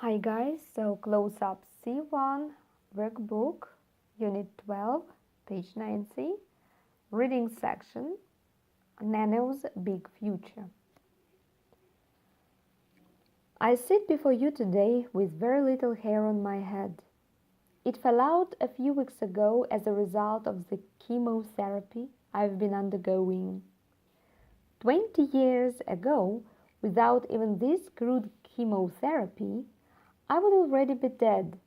Hi guys, so close up C1 workbook, unit 12, page 90, reading section, Nano's Big Future. I sit before you today with very little hair on my head. It fell out a few weeks ago as a result of the chemotherapy I've been undergoing. 20 years ago, without even this crude chemotherapy, I would already be dead.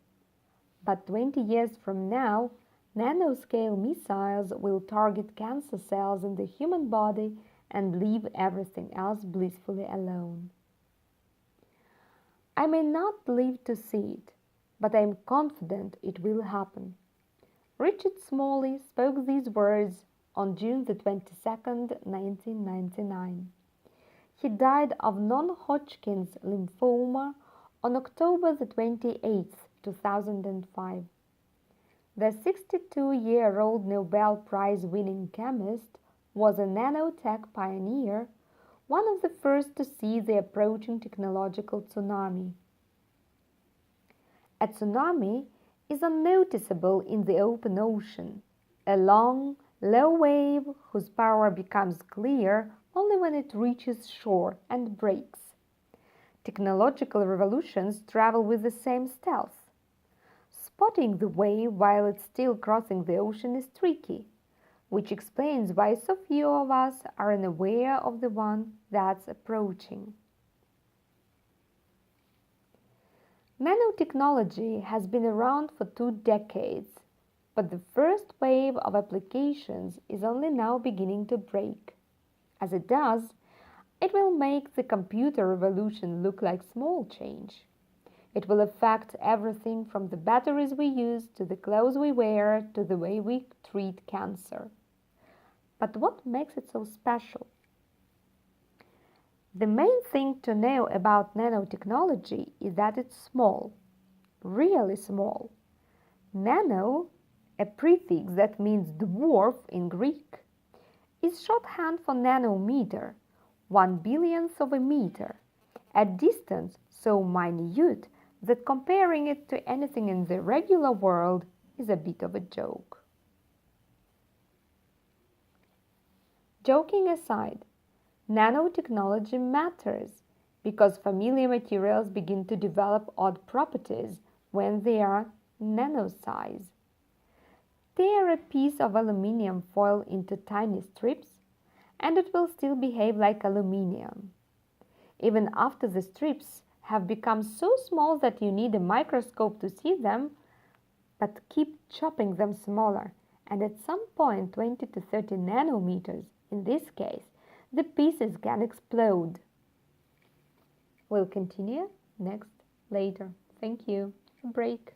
But 20 years from now, nanoscale missiles will target cancer cells in the human body and leave everything else blissfully alone. I may not live to see it, but I am confident it will happen. Richard Smalley spoke these words on June the 22nd, 1999. He died of non-Hodgkin's lymphoma on October the 28th, 2005. The 62-year-old Nobel Prize-winning chemist was a nanotech pioneer, one of the first to see the approaching technological tsunami. A tsunami is unnoticeable in the open ocean, a long, low wave whose power becomes clear only when it reaches shore and breaks. Technological revolutions travel with the same stealth. Spotting the wave while it's still crossing the ocean is tricky, which explains why so few of us are unaware of the one that's approaching. Nanotechnology has been around for 2 decades, but the first wave of applications is only now beginning to break. As it does, it will make the computer revolution look like small change. It will affect everything from the batteries we use to the clothes we wear to the way we treat cancer. But what makes it so special? The main thing to know about nanotechnology is that it's small, really small. Nano, a prefix that means dwarf in Greek, is shorthand for nanometer, 1/1000th of a meter, a distance so minute that comparing it to anything in the regular world is a bit of a joke. Joking aside, nanotechnology matters because familiar materials begin to develop odd properties when they are nano-size. Tear a piece of aluminium foil into tiny strips, and it will still behave like aluminium. Even after the strips have become so small that you need a microscope to see them, but keep chopping them smaller, and at some point 20 to 30 nanometers, in this case, the pieces can explode. We'll continue later. Thank you. A break.